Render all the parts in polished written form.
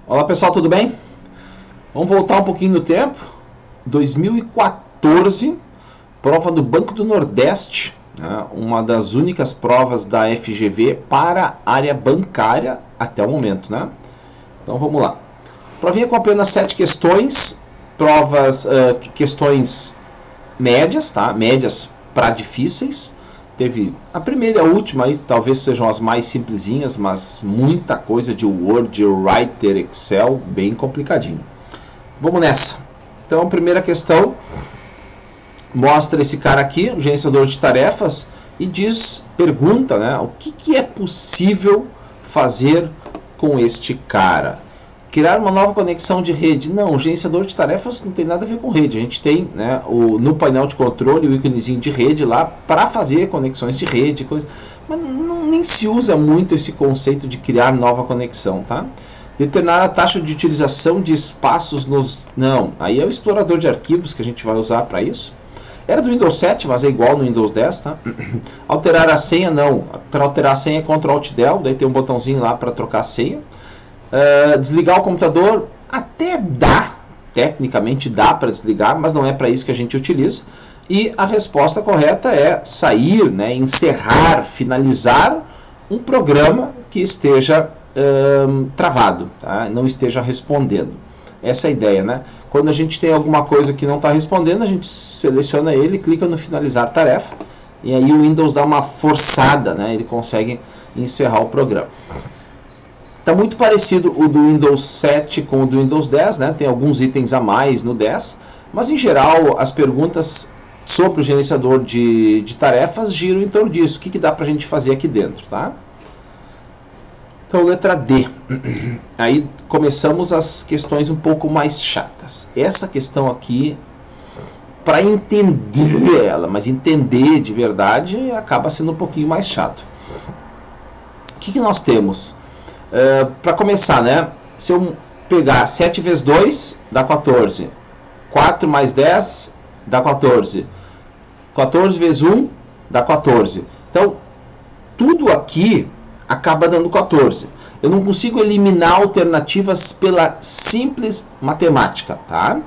Olá pessoal, tudo bem? Vamos voltar um pouquinho no tempo. 2014, prova do Banco do Nordeste, né? Uma das únicas provas da FGV para a área bancária até o momento, né? Então vamos lá. Provinha com apenas 7 questões, questões médias, tá? Médias para difíceis. Teve a primeira e a última, aí, talvez sejam as mais simplesinhas, mas muita coisa de Word, Writer, Excel, bem complicadinho. Vamos nessa. Então, a primeira questão mostra esse cara aqui, o gerenciador de tarefas, e pergunta, né, o que é possível fazer com este cara? Criar uma nova conexão de rede. Não, o gerenciador de tarefas não tem nada a ver com rede. A gente tem, né, no painel de controle o íconezinho de rede lá para fazer conexões de rede, coisa. Mas nem se usa muito esse conceito de criar nova conexão, tá? Determinar a taxa de utilização de espaços nos... Não, aí é o explorador de arquivos que a gente vai usar para isso. Era do Windows 7, mas é igual no Windows 10, tá? Alterar a senha, não. Para alterar a senha é Ctrl Alt Del, daí tem um botãozinho lá para trocar a senha. Desligar o computador, até dá, tecnicamente dá para desligar, mas não é para isso que a gente utiliza. E a resposta correta é sair, né, encerrar, finalizar um programa que esteja travado, tá? Não esteja respondendo. Essa é a ideia, né? Quando a gente tem alguma coisa que não está respondendo, a gente seleciona ele, clica no finalizar tarefa, e aí o Windows dá uma forçada, né? Ele consegue encerrar o programa. Está muito parecido o do Windows 7 com o do Windows 10, né? Tem alguns itens a mais no 10, mas em geral as perguntas sobre o gerenciador de tarefas giram em torno disso. O que dá para a gente fazer aqui dentro, tá? Então, letra D. Aí começamos as questões um pouco mais chatas. Essa questão aqui, para entender ela, mas entender de verdade, acaba sendo um pouquinho mais chato. O que nós temos? Para começar, né? Se eu pegar 7 vezes 2, dá 14. 4 mais 10, dá 14. 14 vezes 1, dá 14. Então, tudo aqui acaba dando 14. Eu não consigo eliminar alternativas pela simples matemática, tá?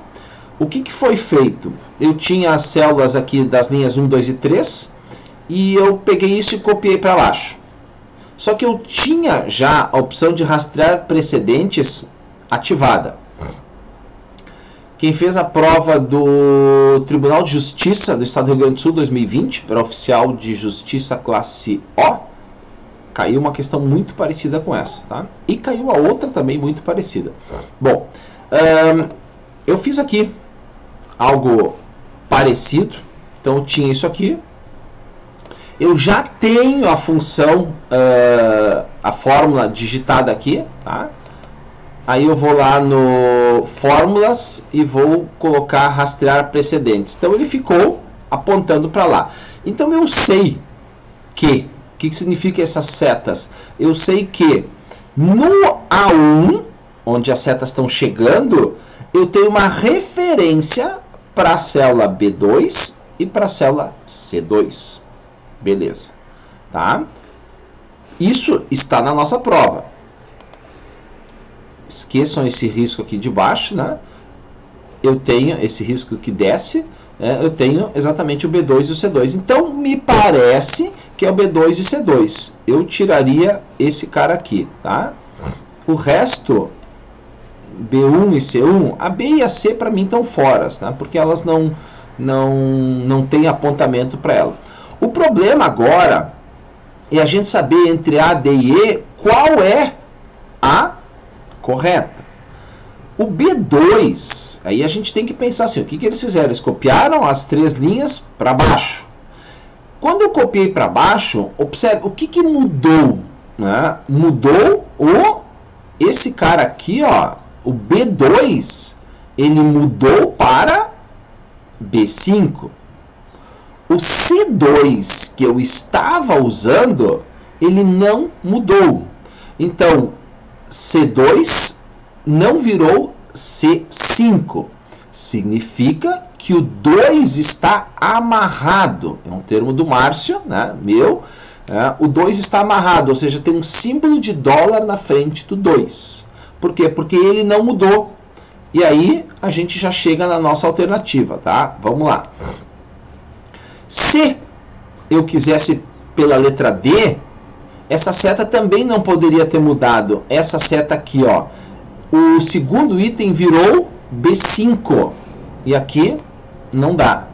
O que foi feito? Eu tinha as células aqui das linhas 1, 2 e 3, e eu peguei isso e copiei para baixo. Só que eu tinha já a opção de rastrear precedentes ativada. Quem fez a prova do Tribunal de Justiça do Estado do Rio Grande do Sul 2020, para oficial de justiça classe O, caiu uma questão muito parecida com essa, tá? E caiu a outra também muito parecida. Bom, eu fiz aqui algo parecido. Então eu tinha isso aqui. Eu já tenho a função, a fórmula digitada aqui, tá? Aí eu vou lá no Fórmulas e vou colocar Rastrear Precedentes. Então ele ficou apontando para lá. Então eu sei que... O que significa essas setas? Eu sei que no A1, onde as setas estão chegando, eu tenho uma referência para a célula B2 e para a célula C2. Beleza, tá? Isso está na nossa prova. Esqueçam esse risco aqui de baixo, né? Eu tenho esse risco que desce, eu tenho exatamente o B2 e o C2. Então, me parece que é o B2 e C2. Eu tiraria esse cara aqui, tá? O resto, B1 e C1, a B e a C para mim estão fora, tá? Porque elas não têm apontamento para ela. O problema agora é a gente saber entre A, D e E qual é a correta. O B2, aí a gente tem que pensar assim, o que eles fizeram? Eles copiaram as 3 linhas para baixo. Quando eu copiei para baixo, observe, o que mudou? Né? Mudou esse cara aqui, ó, o B2, ele mudou para B5. O C2 que eu estava usando, ele não mudou. Então, C2 não virou C5. Significa que o 2 está amarrado. É um termo do Márcio, né, meu. O 2 está amarrado, ou seja, tem um símbolo de dólar na frente do 2. Por quê? Porque ele não mudou. E aí a gente já chega na nossa alternativa, tá? Vamos lá. Se eu quisesse pela letra D, essa seta também não poderia ter mudado. Essa seta aqui, ó. O segundo item virou B5. E aqui não dá.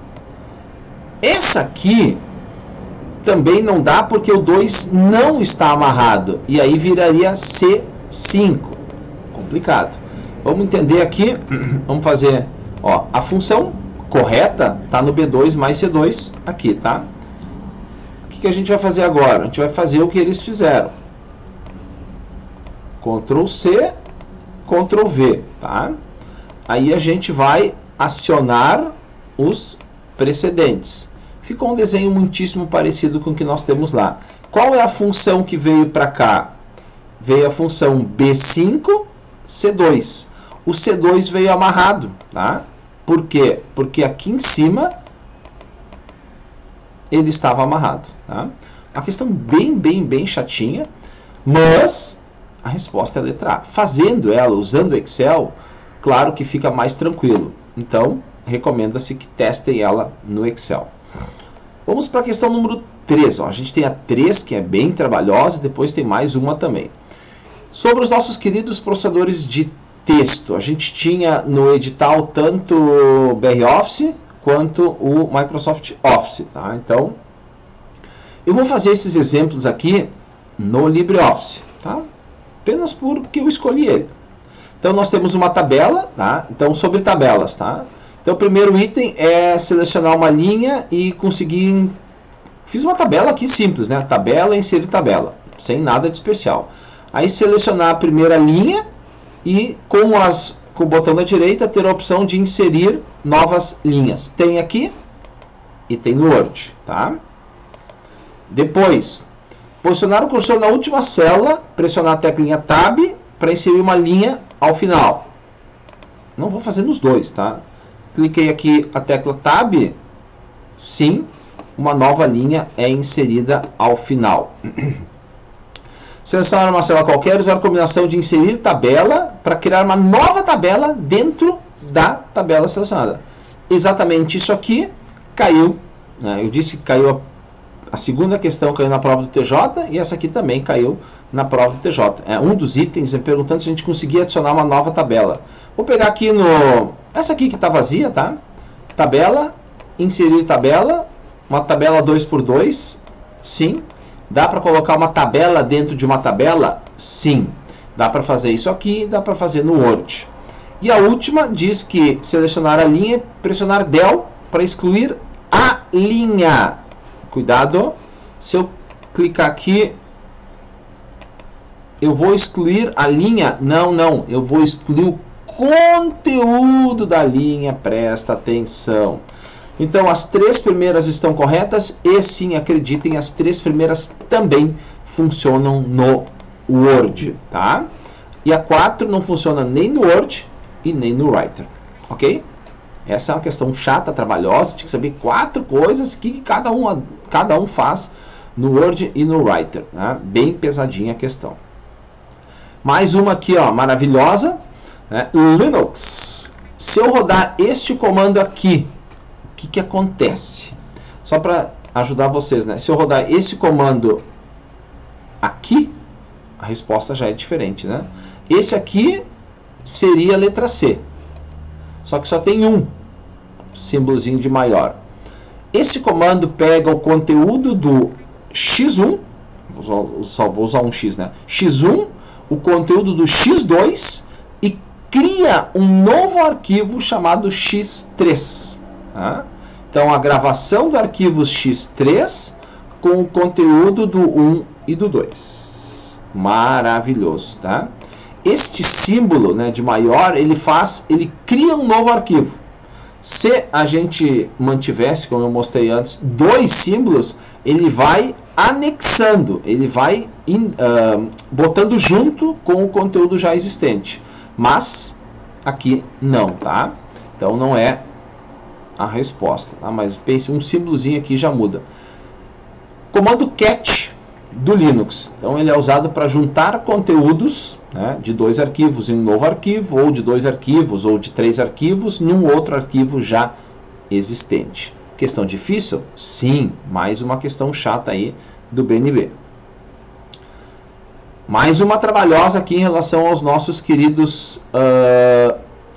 Essa aqui também não dá porque o 2 não está amarrado. E aí viraria C5. Complicado. Vamos entender aqui. Vamos fazer. Ó, a função correta está no B2 mais C2 aqui, tá? O que a gente vai fazer agora? A gente vai fazer o que eles fizeram. Ctrl C, Ctrl V, tá? Aí a gente vai acionar os precedentes. Ficou um desenho muitíssimo parecido com o que nós temos lá. Qual é a função que veio para cá? Veio a função B5, C2. O C2 veio amarrado, tá? Por quê? Porque aqui em cima ele estava amarrado, tá? Uma questão bem chatinha, mas a resposta é a letra A. Fazendo ela, usando o Excel, claro que fica mais tranquilo. Então, recomenda-se que testem ela no Excel. Vamos para a questão número 3. Ó. A gente tem a 3, que é bem trabalhosa, e depois tem mais uma também. Sobre os nossos queridos processadores de texto. A gente tinha no edital tanto o BR-Office quanto o Microsoft Office. Tá? Então, eu vou fazer esses exemplos aqui no LibreOffice. Tá? Apenas porque eu escolhi ele. Então, nós temos uma tabela. Tá? Então, sobre tabelas. Tá? Então, o primeiro item é selecionar uma linha e conseguir... Fiz uma tabela aqui simples, né? Tabela, inserir tabela. Sem nada de especial. Aí, selecionar a primeira linha e com o botão da direita ter a opção de inserir novas linhas. Tem aqui e tem no Word. Tá? Depois, posicionar o cursor na última célula, pressionar a teclinha Tab para inserir uma linha ao final. Não vou fazer nos dois, tá? Cliquei aqui a tecla Tab, sim, uma nova linha é inserida ao final. Selecionar uma célula qualquer, usar a combinação de inserir tabela para criar uma nova tabela dentro da tabela selecionada. Exatamente isso aqui caiu, né? Eu disse que caiu a segunda questão caiu na prova do TJ e essa aqui também caiu na prova do TJ. É um dos itens me perguntando se a gente conseguia adicionar uma nova tabela. Vou pegar aqui essa aqui que está vazia, tá? Tabela, inserir tabela, uma tabela 2x2, sim. Dá para colocar uma tabela dentro de uma tabela? Sim. Dá para fazer isso aqui, dá para fazer no Word. E a última diz que selecionar a linha, pressionar Del para excluir a linha. Cuidado, se eu clicar aqui, eu vou excluir a linha? Não, eu vou excluir o conteúdo da linha, presta atenção. Então, as 3 primeiras estão corretas e sim, acreditem, as 3 primeiras também funcionam no Word, tá? E a 4 não funciona nem no Word e nem no Writer, ok? Essa é uma questão chata, trabalhosa, tinha que saber 4 coisas que cada um faz no Word e no Writer, né? Bem pesadinha a questão. Mais uma aqui, ó, maravilhosa, né? Linux. Se eu rodar este comando aqui, o que acontece? Só para ajudar vocês, né? Se eu rodar esse comando aqui, a resposta já é diferente, né? Esse aqui seria a letra C. Só que só tem um símbolozinho de maior. Esse comando pega o conteúdo do X1, vou usar um X, né? X1, o conteúdo do X2 e cria um novo arquivo chamado X3. Tá? Então, a gravação do arquivo X3 com o conteúdo do 1 e do 2. Maravilhoso, tá? Este símbolo, né, de maior, ele cria um novo arquivo. Se a gente mantivesse, como eu mostrei antes, 2 símbolos, ele vai anexando, ele vai botando junto com o conteúdo já existente. Mas aqui não, tá? Então não é a resposta, tá? Mas pense, um símbolozinho aqui já muda. Comando cat, do Linux. Então ele é usado para juntar conteúdos, né, de 2 arquivos em um novo arquivo, ou de 2 arquivos, ou de 3 arquivos, num outro arquivo já existente. Questão difícil? Sim, mais uma questão chata aí do BNB. Mais uma trabalhosa aqui em relação aos nossos queridos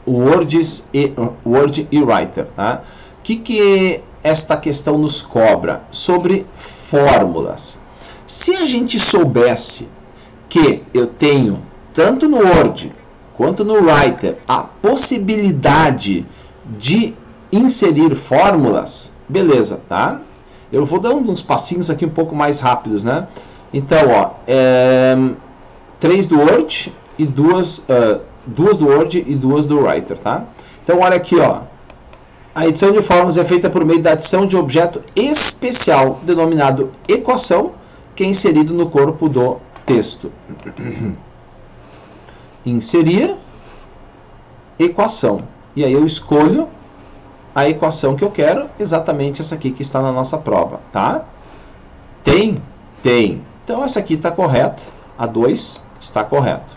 Word e Writer. Tá? O que esta questão nos cobra? Sobre fórmulas. Se a gente soubesse que eu tenho, tanto no Word quanto no Writer, a possibilidade de inserir fórmulas, beleza, tá? Eu vou dando uns passinhos aqui um pouco mais rápidos, né? Então, ó, 3 do Word e 2 do Word e 2 do Writer, tá? Então, olha aqui, ó. A edição de fórmulas é feita por meio da adição de objeto especial, denominado equação, que é inserido no corpo do texto. Inserir equação. E aí eu escolho a equação que eu quero, exatamente essa aqui que está na nossa prova, tá? Tem? Tem. Então essa aqui está correta, a 2 está correto.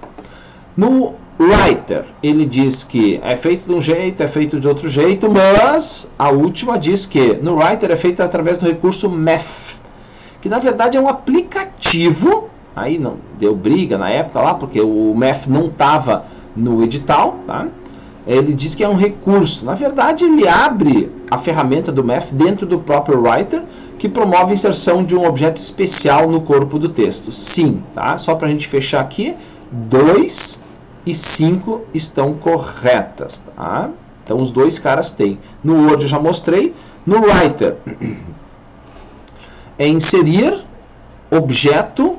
No Writer, ele diz que é feito de um jeito, é feito de outro jeito, mas a última diz que no Writer é feito através do recurso Math, que na verdade é um aplicativo. Aí não deu briga na época lá, porque o Math não estava no edital, tá? Ele diz que é um recurso. Na verdade, ele abre a ferramenta do Math dentro do próprio Writer, que promove a inserção de um objeto especial no corpo do texto. Sim, tá? Só para a gente fechar aqui, 2 e 5 estão corretas, tá? Então, os dois caras têm. No Word eu já mostrei. No Writer, é inserir objeto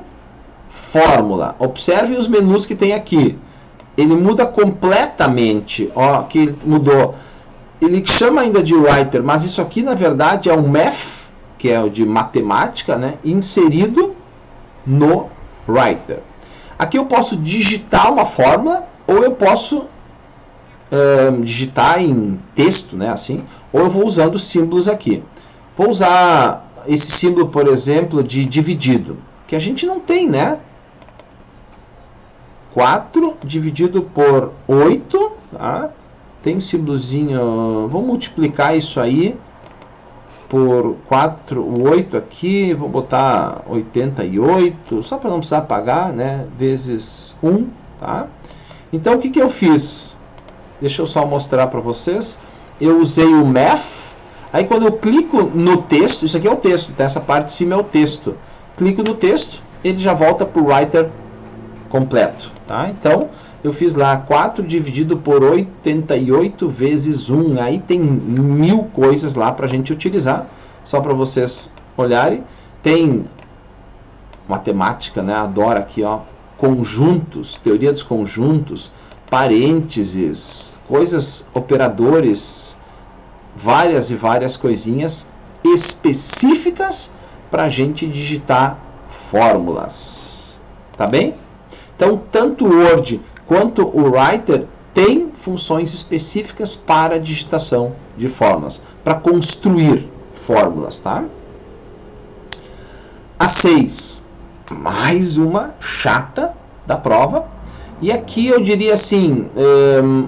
fórmula. Observe os menus que tem aqui. Ele muda completamente. Ó, que ele mudou. Ele chama ainda de Writer, mas isso aqui na verdade é um Math, que é o de matemática, né, inserido no Writer. Aqui eu posso digitar uma fórmula, ou eu posso digitar em texto, né, assim, ou eu vou usando símbolos aqui. Vou usar esse símbolo, por exemplo, de dividido, que a gente não tem, né? 4 dividido por 8, tá? Tem um símbolozinho, vou multiplicar isso aí por 4, o 8 aqui, vou botar 88, só para não precisar pagar, né? Vezes 1, tá? Então, o que eu fiz? Deixa eu só mostrar para vocês. Eu usei o Math, aí quando eu clico no texto, isso aqui é o texto, tá? Essa parte de cima é o texto. Clico no texto, ele já volta para o Writer completo, tá? Então, eu fiz lá 4 dividido por 88 vezes 1. Aí tem 1000 coisas lá para a gente utilizar. Só para vocês olharem. Tem matemática, né? Adoro aqui, ó. Conjuntos, teoria dos conjuntos, parênteses, coisas, operadores, várias e várias coisinhas específicas para a gente digitar fórmulas. Tá bem? Então, tanto o Word quanto o Writer tem funções específicas para a digitação de fórmulas, para construir fórmulas, tá? A 6, mais uma chata da prova. E aqui eu diria assim,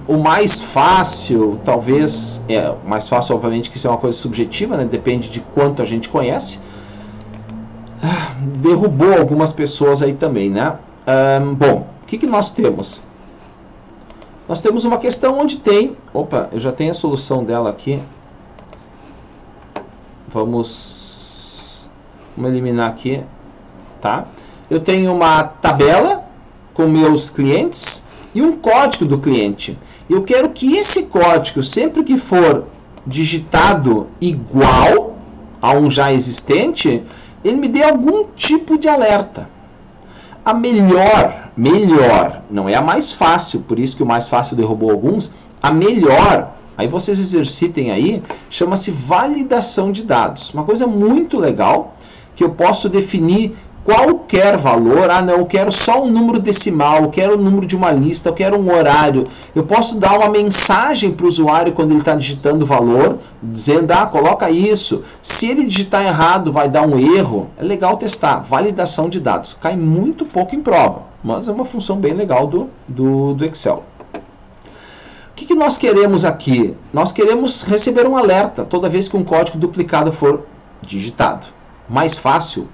o mais fácil, talvez, o mais fácil obviamente que isso é uma coisa subjetiva, né? Depende de quanto a gente conhece. Derrubou algumas pessoas aí também, né? Bom, o que nós temos? Nós temos uma questão onde tem... Opa, eu já tenho a solução dela aqui. Vamos eliminar aqui, tá? Eu tenho uma tabela com meus clientes e um código do cliente. Eu quero que esse código, sempre que for digitado igual a um já existente, ele me dê algum tipo de alerta. A melhor, não é a mais fácil, por isso que o mais fácil derrubou alguns, a melhor, aí vocês exercitem aí, chama-se validação de dados. Uma coisa muito legal, que eu posso definir qualquer valor. Ah, não, eu quero só um número decimal, eu quero o número de uma lista, eu quero um horário. Eu posso dar uma mensagem para o usuário quando ele está digitando o valor, dizendo, ah, coloca isso. Se ele digitar errado, vai dar um erro. É legal testar. Validação de dados. Cai muito pouco em prova, mas é uma função bem legal do Excel. O que nós queremos aqui? Nós queremos receber um alerta toda vez que um código duplicado for digitado. Mais fácil,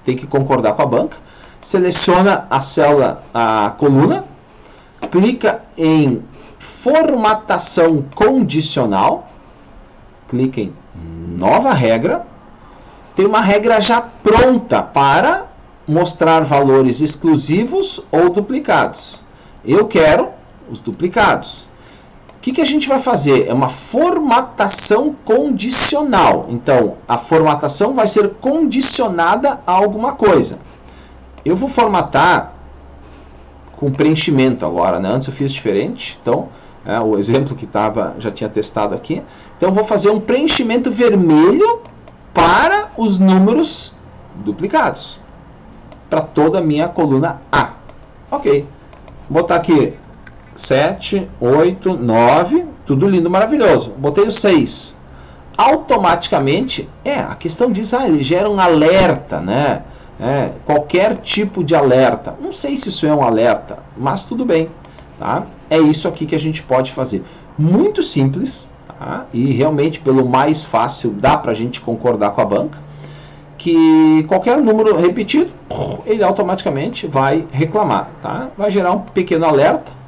tem que concordar com a banca, seleciona a célula, a coluna, clica em formatação condicional, clica em nova regra, tem uma regra já pronta para mostrar valores exclusivos ou duplicados. Eu quero os duplicados. O que a gente vai fazer? É uma formatação condicional. Então, a formatação vai ser condicionada a alguma coisa. Eu vou formatar com preenchimento agora, né? Antes eu fiz diferente. Então, o exemplo que já tinha testado aqui. Então, eu vou fazer um preenchimento vermelho para os números duplicados. Para toda a minha coluna A. Ok. Vou botar aqui 7, 8, 9, tudo lindo, maravilhoso. Botei o 6. Automaticamente, a questão diz, ele gera um alerta, né? Qualquer tipo de alerta. Não sei se isso é um alerta, mas tudo bem, tá? É isso aqui que a gente pode fazer. Muito simples, tá? E realmente, pelo mais fácil, dá pra gente concordar com a banca, que qualquer número repetido, ele automaticamente vai reclamar, tá? Vai gerar um pequeno alerta.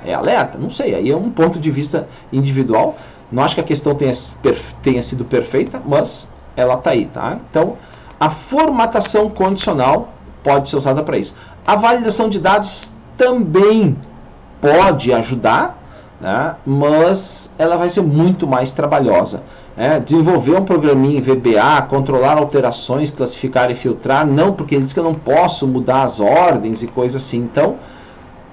É alerta, não sei, aí é um ponto de vista individual. Não acho que a questão tenha sido perfeita, mas ela está aí, tá? Então, a formatação condicional pode ser usada para isso. A validação de dados também pode ajudar, né? Mas ela vai ser muito mais trabalhosa. Desenvolver um programinha em VBA, controlar alterações, classificar e filtrar, não, porque ele diz que eu não posso mudar as ordens e coisas assim. Então,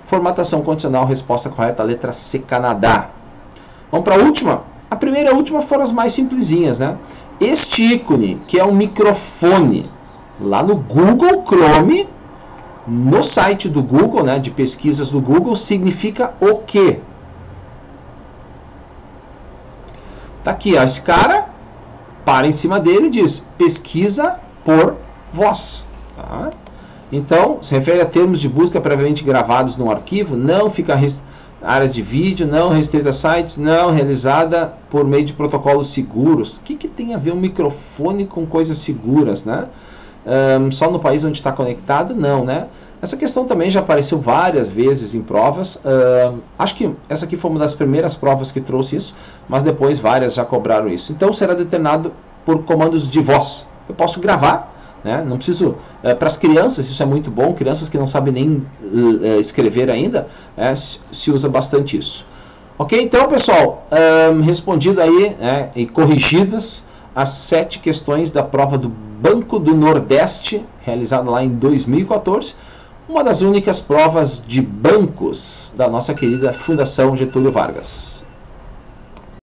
formatação condicional, resposta correta, letra C, Canadá. Vamos para a última? A primeira e a última foram as mais simplesinhas, né? Este ícone, que é um microfone, lá no Google Chrome, no site do Google, né, de pesquisas do Google, significa o quê? Tá aqui, ó, esse cara para em cima dele e diz pesquisa por voz. Tá? Então, se refere a termos de busca previamente gravados no arquivo, não fica área de vídeo, não restrita a sites, não realizada por meio de protocolos seguros. O que tem a ver um microfone com coisas seguras, né? Só no país onde está conectado? Não, né? Essa questão também já apareceu várias vezes em provas. Acho que essa aqui foi uma das primeiras provas que trouxe isso, mas depois várias já cobraram isso. Então, será determinado por comandos de voz. Eu posso gravar, né? Não preciso, para as crianças isso é muito bom, crianças que não sabem nem escrever ainda, se usa bastante isso. Ok, então pessoal, respondido aí e corrigidas as 7 questões da prova do Banco do Nordeste, realizada lá em 2014, uma das únicas provas de bancos da nossa querida Fundação Getúlio Vargas.